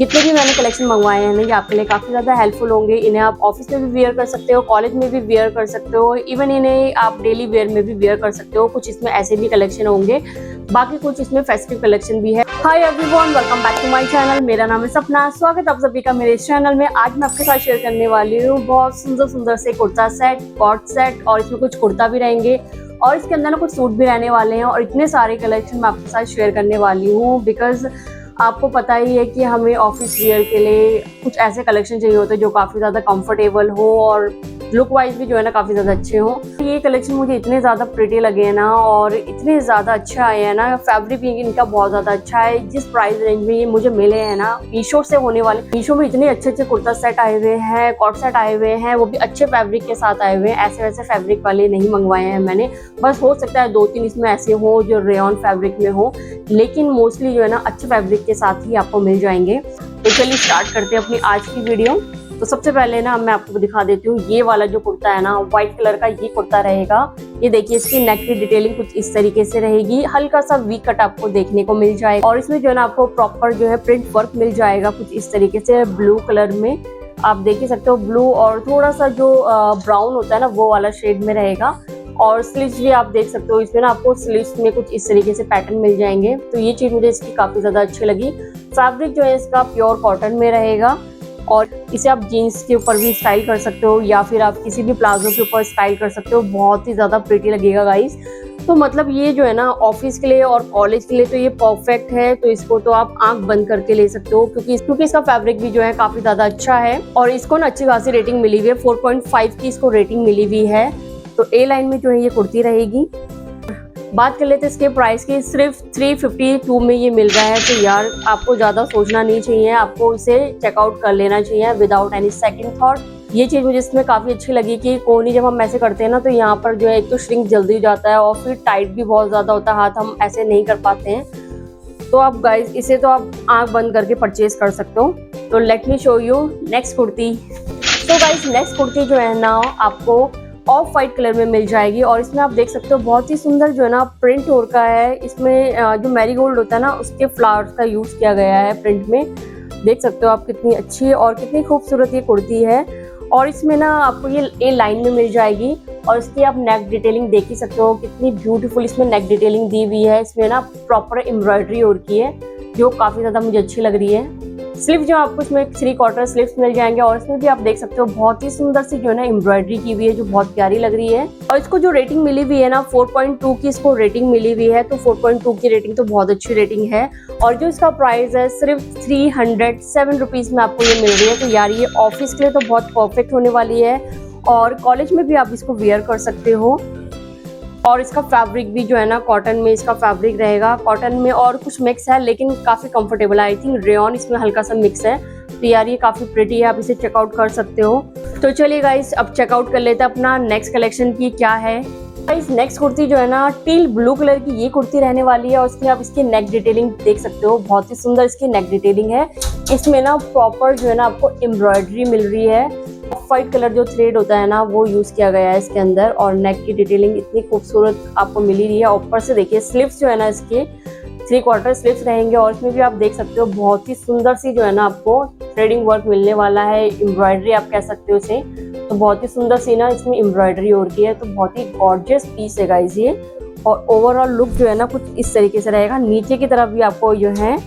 जितने भी मैंने कलेक्शन मंगवाए हैं ना, ये आपके लिए काफ़ी ज़्यादा हेल्पफुल होंगे। इन्हें आप ऑफिस में भी वियर कर सकते हो, कॉलेज में भी वियर कर सकते हो, इवन इन्हें आप डेली वेयर में भी वियर कर सकते हो। कुछ इसमें ऐसे भी कलेक्शन होंगे, बाकी कुछ इसमें फेस्टिव कलेक्शन भी है। Hi everyone, welcome back to my channel. मेरा नाम है सपना। स्वागत है आप सभी का मेरे इस चैनल में। आज मैं आपके साथ शेयर करने वाली हूँ बहुत सुंदर सुंदर से कुर्ता सेट, कॉट सेट, और इसमें कुछ कुर्ता भी रहेंगे और इसके अंदर ना कुछ सूट भी रहने वाले हैं। और इतने सारे कलेक्शन मैं आपके साथ शेयर करने वाली हूँ बिकॉज आपको पता ही है कि हमें ऑफिस वेयर के लिए कुछ ऐसे कलेक्शन चाहिए होते हैं जो काफ़ी ज़्यादा कंफर्टेबल हो और लुक वाइज भी जो है ना काफ़ी ज़्यादा अच्छे हो। ये कलेक्शन मुझे इतने ज़्यादा प्रिटी लगे हैं ना और इतने ज़्यादा अच्छे आए हैं ना। फैब्रिक भी इनका बहुत ज़्यादा अच्छा है। जिस प्राइस रेंज में ये मुझे मिले हैं ना, मीशो से होने वाले, मीशो में इतने अच्छे अच्छे कुर्ता सेट आए हुए हैं, कॉट सेट आए हुए हैं, वो भी अच्छे फैब्रिक के साथ आए हुए हैं। ऐसे वैसे फैब्रिक वाले नहीं मंगवाए हैं मैंने, बस हो सकता है 2-3 इसमें ऐसे हो जो रेयॉन फैब्रिक में हो, लेकिन मोस्टली जो है ना अच्छे फैब्रिक के साथ ही आपको मिल जाएंगे। तो चलिए स्टार्ट करते हैं अपनी आज की वीडियो। तो सबसे पहले ना मैं आपको दिखा देती हूँ, ये वाला जो कुर्ता है ना, व्हाइट कलर का ये कुर्ता रहेगा। ये देखिए, इसकी नेक की डिटेलिंग कुछ इस तरीके से रहेगी। हल्का सा वी कट आपको देखने को मिल जाएगा और इसमें जो है ना आपको प्रॉपर जो है प्रिंट वर्क मिल जाएगा कुछ इस तरीके से ब्लू कलर में। आप देख ही सकते हो, ब्लू और थोड़ा सा जो ब्राउन होता है ना वो वाला शेड में रहेगा। और स्लीव्स भी आप देख सकते हो, इसमें ना आपको स्लीव्स में कुछ इस तरीके से पैटर्न मिल जाएंगे। तो ये चीज मुझे इसकी काफी ज्यादा अच्छी लगी। फैब्रिक जो है इसका प्योर कॉटन में रहेगा और इसे आप जीन्स के ऊपर भी स्टाइल कर सकते हो या फिर आप किसी भी प्लाजो के ऊपर स्टाइल कर सकते हो। बहुत ही ज़्यादा प्रिटी लगेगा गाइस। तो मतलब ये जो है ना ऑफिस के लिए और कॉलेज के लिए तो ये परफेक्ट है। तो इसको तो आप आंख बंद करके ले सकते हो क्योंकि इसका फैब्रिक भी जो है काफ़ी ज़्यादा अच्छा है और इसको ना अच्छी खासी रेटिंग मिली हुई है। 4.5 की इसको रेटिंग मिली हुई है। तो ए लाइन में जो है ये कुर्ती रहेगी। बात कर लेते हैं इसके प्राइस की। सिर्फ 352 में ये मिल रहा है। तो यार आपको ज़्यादा सोचना नहीं चाहिए, आपको इसे चेकआउट कर लेना चाहिए विदाउट एनी सेकंड थॉट। ये चीज़ मुझे इसमें काफ़ी अच्छी लगी कि कोनी जब हम ऐसे करते हैं ना तो यहाँ पर जो है एक तो श्रिंक जल्दी हो जाता है और फिर टाइट भी बहुत ज़्यादा होता है, हाथ हम ऐसे नहीं कर पाते हैं। तो आप गाइस इसे तो आप आँख बंद करके परचेज कर सकते हो। तो let me show you next kurti. तो गाइस नेक्स्ट कुर्ती जो है ना आपको ऑफ वाइट कलर में मिल जाएगी और इसमें आप देख सकते हो बहुत ही सुंदर जो है ना प्रिंट हो रखा है। इसमें जो मैरीगोल्ड होता है ना उसके फ्लावर्स का यूज किया गया है प्रिंट में। देख सकते हो आप कितनी अच्छी और कितनी खूबसूरत ये कुर्ती है। और इसमें ना आपको ये ए लाइन में मिल जाएगी और इसकी आप नेक डिटेलिंग देख ही सकते हो कितनी ब्यूटीफुल इसमें नेक डिटेलिंग दी हुई है। इसमें ना प्रॉपर एम्ब्रॉयडरी हो रखी है जो काफी ज्यादा मुझे अच्छी लग रही है। स्लीव जो आपको इसमें 3/4 स्लीव्स मिल जाएंगे और इसमें भी आप देख सकते हो बहुत ही सुंदर सी जो है ना एम्ब्रॉयडरी की हुई है जो बहुत प्यारी लग रही है। और इसको जो रेटिंग मिली हुई है ना 4.2 की इसको रेटिंग मिली हुई है। तो 4.2 की रेटिंग तो बहुत अच्छी रेटिंग है। और जो इसका प्राइस है सिर्फ 307 रुपीज में आपको ये मिल रही है। तो यार ये ऑफिस के लिए तो बहुत परफेक्ट होने वाली है और कॉलेज में भी आप इसको वेयर कर सकते हो। और इसका फैब्रिक भी जो है ना कॉटन में इसका फैब्रिक रहेगा। कॉटन में और कुछ मिक्स है लेकिन काफ़ी कंफर्टेबल है। आई थिंक रेयॉन इसमें हल्का सा मिक्स है। तो यार ये काफ़ी प्रिटी है, आप इसे चेकआउट कर सकते हो। तो चलिए गाइस अब चेकआउट कर लेते हैं अपना नेक्स्ट कलेक्शन की क्या है। गाइस नेक्स्ट कुर्ती जो है ना टील ब्लू कलर की ये कुर्ती रहने वाली है और इसकी आप इसकी नेक डिटेलिंग देख सकते हो। बहुत ही सुंदर इसकी नेक डिटेलिंग है। इसमें ना प्रॉपर जो है ना आपको एम्ब्रॉयडरी मिल रही है। व्हाइट कलर जो थ्रेड होता है ना वो यूज किया गया है इसके अंदर और नेक की डिटेलिंग इतनी खूबसूरत आपको मिली रही है। ऊपर से देखिए स्लीव्स जो है ना इसके 3/4 स्लीव्स रहेंगे और इसमें भी आप देख सकते हो बहुत ही सुंदर सी जो है ना आपको थ्रेडिंग वर्क मिलने वाला है। एम्ब्रॉयडरी आप कह सकते हो इसे। तो बहुत ही सुंदर सी ना इसमें एम्ब्रॉयडरी हो रही है। तो बहुत ही गॉर्जियस पीस है गाइस ये। और ओवरऑल लुक जो है ना कुछ इस तरीके से रहेगा। नीचे की तरफ भी आपको जो है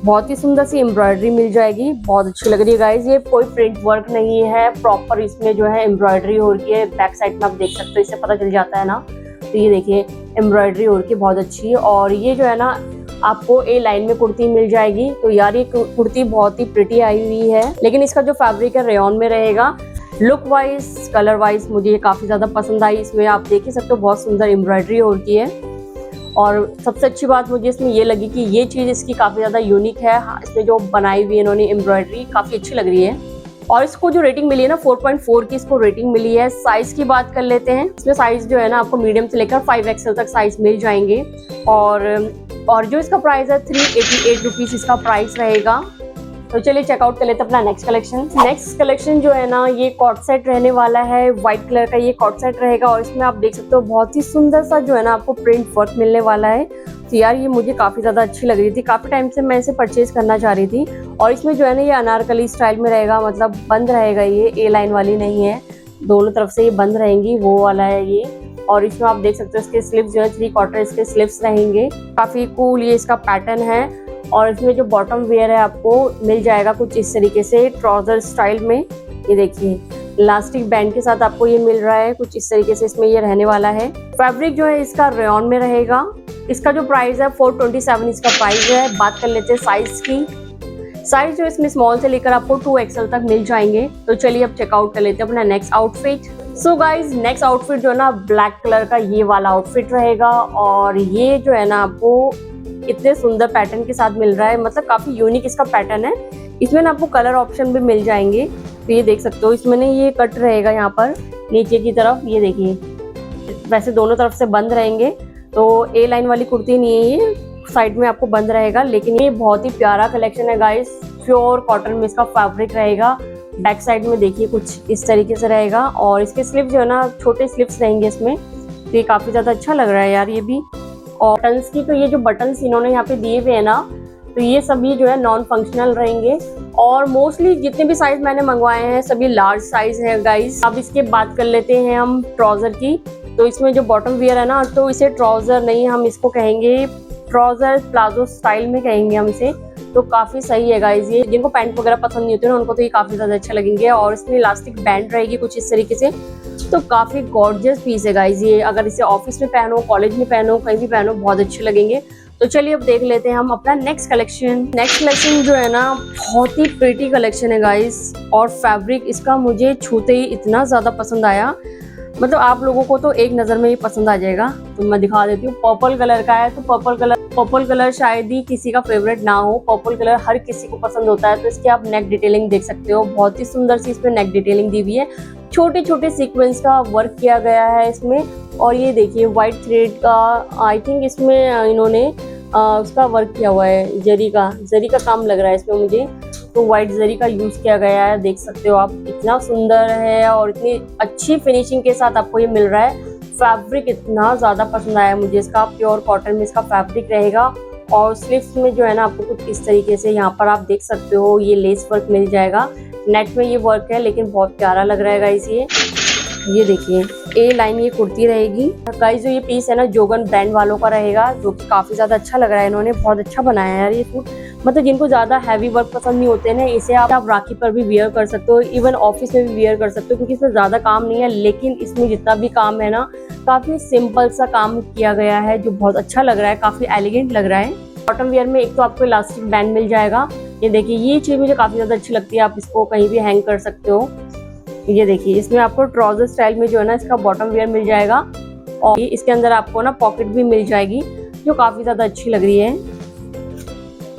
बहुत ही सुंदर सी एम्ब्रॉयडरी मिल जाएगी। बहुत अच्छी लग रही है गाइस। ये कोई प्रिंट वर्क नहीं है, प्रॉपर इसमें जो है एम्ब्रॉयडरी हो रही है। बैक साइड में आप देख सकते हो, इससे पता चल जाता है ना। तो ये देखिए एम्ब्रॉयडरी हो रही है बहुत अच्छी। और ये जो है ना आपको ए लाइन में कुर्ती मिल जाएगी। तो यार ये कुर्ती बहुत ही प्रिटी आई हुई है लेकिन इसका जो फैब्रिक है रेयॉन में रहेगा। लुक वाइज कलर वाइज मुझे ये काफ़ी ज़्यादा पसंद आई। इसमें आप देख ही सकते हो बहुत सुंदर एम्ब्रॉयडरी हो रही है। और सबसे अच्छी बात मुझे इसमें ये लगी कि ये चीज़ इसकी काफ़ी ज़्यादा यूनिक है। हाँ, इसमें जो बनाई हुई है इन्होंने एम्ब्रॉयडरी काफ़ी अच्छी लग रही है। और इसको जो रेटिंग मिली है ना 4.4 की इसको रेटिंग मिली है। साइज की बात कर लेते हैं। इसमें साइज जो है ना आपको मीडियम से लेकर 5XL तक साइज मिल जाएंगे। और जो इसका प्राइस है 388 रुपीज़ इसका प्राइस रहेगा। तो चलिए चेकआउट कर लेते हैं अपना नेक्स्ट कलेक्शन। नेक्स्ट कलेक्शन जो है ना ये कॉट सेट रहने वाला है। व्हाइट कलर का ये कॉट सेट रहेगा और इसमें आप देख सकते हो बहुत ही सुंदर सा जो है ना आपको प्रिंट वर्क मिलने वाला है। थी यार, ये मुझे काफ़ी ज़्यादा अच्छी लग रही थी, काफ़ी टाइम से मैं इसे परचेज़ करना चाह रही थी। और इसमें जो है ना ये अनारकली स्टाइल में रहेगा, मतलब बंद रहेगा, ये ए लाइन वाली नहीं है, दोनों तरफ से ये बंद रहेंगी, वो वाला है ये। और इसमें आप देख सकते हो इसके स्लीव्स जो है 3/4 इसके स्लीव्स रहेंगे, काफ़ी कूल ये इसका पैटर्न है। और इसमें जो बॉटम वेयर है आपको मिल जाएगा कुछ इस तरीके से ट्राउज़र स्टाइल में, ये देखिए इलास्टिक बैंड के साथ आपको ये मिल रहा है, कुछ इस तरीके से इसमें ये रहने वाला है। फैब्रिक जो है इसका रेयॉन में रहेगा। इसका जो प्राइस है 427 इसका प्राइस है। बात कर लेते हैं साइज की। साइज जो इसमें स्मॉल से लेकर आपको 2XL तक मिल जाएंगे। तो चलिए अब चेकआउट कर लेते हैं अपना next outfit. So guys next outfit जो है ना ब्लैक कलर का ये वाला आउटफिट रहेगा। और ये जो है ना आपको इतने सुंदर पैटर्न के साथ मिल रहा है, मतलब काफी यूनिक इसका पैटर्न है। इसमें ना आपको कलर ऑप्शन भी मिल जाएंगे, तो ये देख सकते हो इसमें ये कट रहेगा यहाँ पर नीचे की तरफ, ये देखिए वैसे दोनों तरफ से बंद रहेंगे। तो ए लाइन वाली कुर्ती नहीं है, ये साइड में आपको बंद रहेगा। लेकिन ये बहुत ही प्यारा कलेक्शन है गाइस, प्योर कॉटन में इसका फैब्रिक रहेगा। बैक साइड में देखिए कुछ इस तरीके से रहेगा। और इसके स्लीव्स जो है ना छोटे स्लीव्स रहेंगे इसमें, तो ये काफी ज्यादा अच्छा लग रहा है यार ये भी। और बटन्स की, तो ये जो बटन्स इन्होंने यहाँ पे दिए हुए हैं ना, तो ये सभी जो है नॉन फंक्शनल रहेंगे। और मोस्टली जितने भी साइज मैंने मंगवाए हैं सभी लार्ज साइज है गाइस। अब इसके बात कर लेते हैं हम ट्राउजर की। तो इसमें जो बॉटम वियर है ना, तो इसे ट्राउजर नहीं, हम इसको कहेंगे ट्राउजर प्लाजो स्टाइल में कहेंगे हम इसे। तो काफी सही है गाइस ये, जिनको पैंट वगैरह पसंद नहीं होते ना उनको तो ये काफी ज्यादा अच्छे लगेंगे। और इसमें इलास्टिक बैंड रहेगी कुछ इस तरीके से, तो काफी गॉर्जियस पीस है गाइस ये। अगर इसे ऑफिस में पहनो, कॉलेज में पहनो, कहीं भी पहनो, बहुत अच्छे लगेंगे। तो चलिए अब देख लेते हैं हम अपना नेक्स्ट कलेक्शन। नेक्स्ट कलेक्शन जो है ना बहुत ही प्रिटी कलेक्शन है गाइस। और फैब्रिक इसका मुझे छूते ही इतना ज्यादा पसंद आया, मतलब आप लोगों को तो एक नजर में ही पसंद आ जाएगा। तो मैं दिखा देती हूँ, पर्पल कलर का है। तो पर्पल कलर शायद ही किसी का फेवरेट ना हो, पर्पल कलर हर किसी को पसंद होता है। तो इसकी आप नेक डिटेलिंग देख सकते हो, बहुत ही सुंदर सी इसमें नेक डिटेलिंग दी हुई है, छोटे छोटे सीक्वेंस का वर्क किया गया है इसमें। और ये देखिए व्हाइट थ्रेड का, आई थिंक इसमें इन्होंने उसका वर्क किया हुआ है, जरी का काम लग रहा है इसमें मुझे। तो व्हाइट जरी का यूज किया गया है, देख सकते हो आप, इतना सुंदर है और इतनी अच्छी फिनिशिंग के साथ आपको ये मिल रहा है। फैब्रिक इतना ज्यादा पसंद आया मुझे इसका, प्योर कॉटन में इसका फैब्रिक रहेगा। और स्लीव्स में जो है ना आपको कुछ इस तरीके से यहाँ पर आप देख सकते हो ये लेस वर्क मिल जाएगा। नेट में ये वर्क है लेकिन बहुत प्यारा लग रहा है गाइस ये देखिए ए लाइन ये कुर्ती रहेगी गाइस। जो ये पीस है ना जोगन ब्रांड वालों का रहेगा, जो कि काफी ज्यादा अच्छा लग रहा है, इन्होंने बहुत अच्छा बनाया है यार ये सूट। मतलब जिनको ज्यादा हैवी वर्क पसंद नहीं होते ना, इसे आप राखी पर भी वियर कर सकते हो, इवन ऑफिस में भी वियर कर सकते हो, क्योंकि इसमें ज्यादा काम नहीं है। लेकिन इसमें जितना भी काम है ना, काफी सिंपल सा काम किया गया है, जो बहुत अच्छा लग रहा है, काफी एलिगेंट लग रहा है। बॉटम वियर में एक तो आपको इलास्टिक बैंड मिल जाएगा, ये देखिए ये चीज मुझे काफी ज्यादा अच्छी लगती है, आप इसको कहीं भी हैंग कर सकते हो। ये देखिए इसमें आपको ट्राउजर स्टाइल में जो है ना इसका बॉटम वियर मिल जाएगा। और ये इसके अंदर आपको ना पॉकेट भी मिल जाएगी, जो काफी ज्यादा अच्छी लग रही है।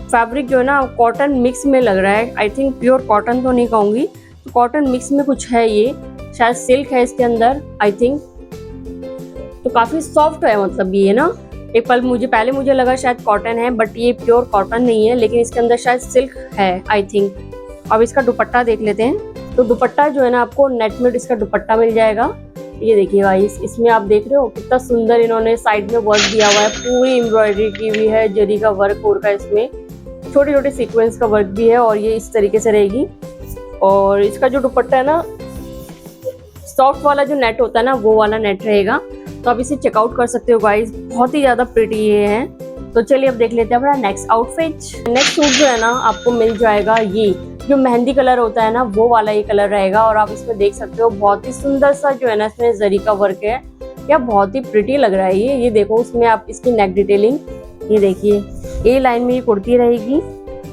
फैब्रिक जो है ना कॉटन मिक्स में लग रहा है, आई थिंक प्योर कॉटन तो नहीं कहूँगी, तो कॉटन मिक्स में कुछ है, ये शायद सिल्क है इसके अंदर आई थिंक। तो काफ़ी सॉफ्ट है, मतलब ये ना एक पल पहले मुझे लगा शायद कॉटन है, बट ये प्योर कॉटन नहीं है, लेकिन इसके अंदर शायद सिल्क है आई थिंक। अब इसका दुपट्टा देख लेते हैं। तो दुपट्टा जो है ना आपको नेट में इसका दुपट्टा मिल जाएगा। ये देखिए गाइस, इसमें आप देख रहे हो कितना सुंदर इन्होंने साइड में वर्क दिया हुआ है, पूरी एम्ब्रॉयडरी की हुई है, जरी का वर्क हो रखा है इसमें, छोटे छोटे सीक्वेंस का वर्क भी है। और ये इस तरीके से रहेगी। और इसका जो दुपट्टा है ना, सॉफ्ट वाला जो नेट होता है ना, वो वाला नेट रहेगा। तो आप इसे चेकआउट कर सकते हो गाइस, बहुत ही ज्यादा प्रिटी ये है। तो चलिए अब देख लेते हैं अपना नेक्स्ट आउटफिट। नेक्स्ट सूट जो है ना आपको मिल जाएगा, ये जो मेहंदी कलर होता है ना, वो वाला ये कलर रहेगा। और आप इसमें देख सकते हो बहुत ही सुंदर सा जो है ना इसमें जरी का वर्क है, या बहुत ही प्रिटी लग रहा है ये देखो इसमें आप इसकी नेक डिटेलिंग, ये देखिए ए लाइन में ये कुर्ती रहेगी।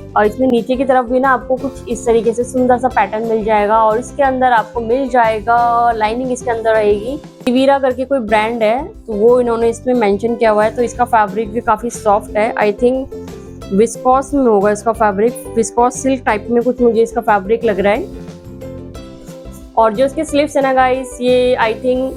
और इसमें नीचे की तरफ भी ना आपको कुछ इस तरीके से सुंदर सा पैटर्न मिल जाएगा। और इसके अंदर आपको मिल जाएगा लाइनिंग, इसके अंदर रहेगी। टिवीरा करके कोई ब्रांड है, तो वो इन्होंने इसमें मेंशन किया हुआ है। तो इसका फैब्रिक भी काफी सॉफ्ट है, आई थिंक विस्कॉस में होगा इसका फैब्रिक, विस्कॉस सिल्क टाइप में कुछ मुझे इसका फैब्रिक लग रहा है। और जो इसके स्लीव्स है ना गाइस, ये आई थिंक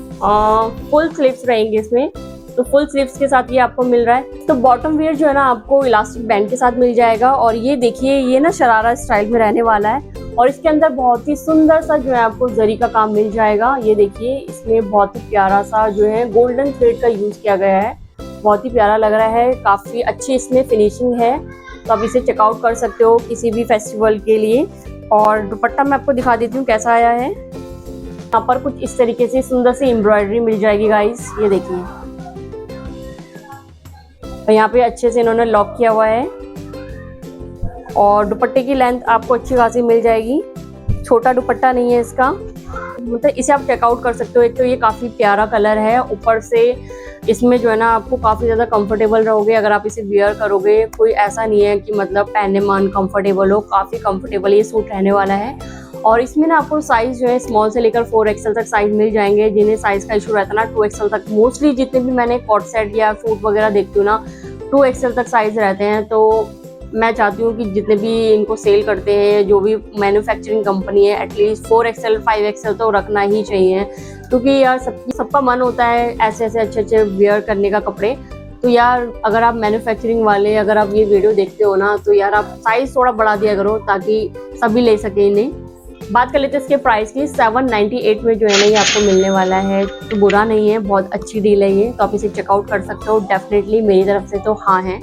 फुल स्लीव्स रहेंगे इसमें, तो फुल स्लीव्स के साथ ये आपको मिल रहा है। तो बॉटम वेयर जो है ना आपको इलास्टिक बैंड के साथ मिल जाएगा। और ये देखिए ये ना शरारा स्टाइल में रहने वाला है। और इसके अंदर बहुत ही सुंदर सा जो है आपको जरी का काम मिल जाएगा। ये देखिए इसमें बहुत ही प्यारा सा जो है गोल्डन थ्रेड का यूज किया गया है। बहुत ही प्यारा लग रहा है, काफ़ी अच्छी इसमें फिनिशिंग है, तो आप इसे चेकआउट कर सकते हो किसी भी फेस्टिवल के लिए। और दुपट्टा मैं आपको दिखा देती हूँ कैसा आया है। यहाँ पर कुछ इस तरीके से सुंदर सी एम्ब्रॉयडरी मिल जाएगी गाइस, ये देखिए। और यहाँ पे अच्छे से इन्होंने लॉक किया हुआ है और दुपट्टे की लेंथ आपको अच्छी खासी मिल जाएगी, छोटा दुपट्टा नहीं है इसका, मतलब इसे आप चेकआउट कर सकते हो। एक तो ये काफ़ी प्यारा कलर है, ऊपर से इसमें जो है ना आपको काफ़ी ज़्यादा कंफर्टेबल रहोगे अगर आप इसे वियर करोगे। कोई ऐसा नहीं है कि मतलब पहनने में अनकम्फर्टेबल हो, काफ़ी कंफर्टेबल ये सूट रहने वाला है। और इसमें ना आपको साइज़ जो है स्मॉल से लेकर 4XL तक साइज़ मिल जाएंगे। जिन्हें साइज़ का इशू रहता है ना 2XL तक, मोस्टली जितने भी मैंने कॉट सेट या सूट वगैरह देखती हूँ ना 2XL तक साइज़ रहते हैं। तो मैं चाहती हूँ कि जितने भी इनको सेल करते हैं, जो भी मैन्युफैक्चरिंग कंपनी है, एटलीस्ट 4XL 5XL तो रखना ही चाहिए, क्योंकि यार सबका मन होता है ऐसे ऐसे अच्छे अच्छे वेयर करने का कपड़े। तो यार अगर आप मैन्युफैक्चरिंग वाले अगर आप ये वीडियो देखते हो ना, तो यार आप साइज़ थोड़ा बढ़ा दिया करो ताकि सभी ले सके इन्हें। बात कर लेते हैं इसके प्राइस की। 798 में जो है ना ये आपको मिलने वाला है, तो बुरा नहीं है, बहुत अच्छी डील है ये, तो आप इसे चेकआउट कर सकते हो डेफिनेटली, मेरी तरफ से तो हाँ है।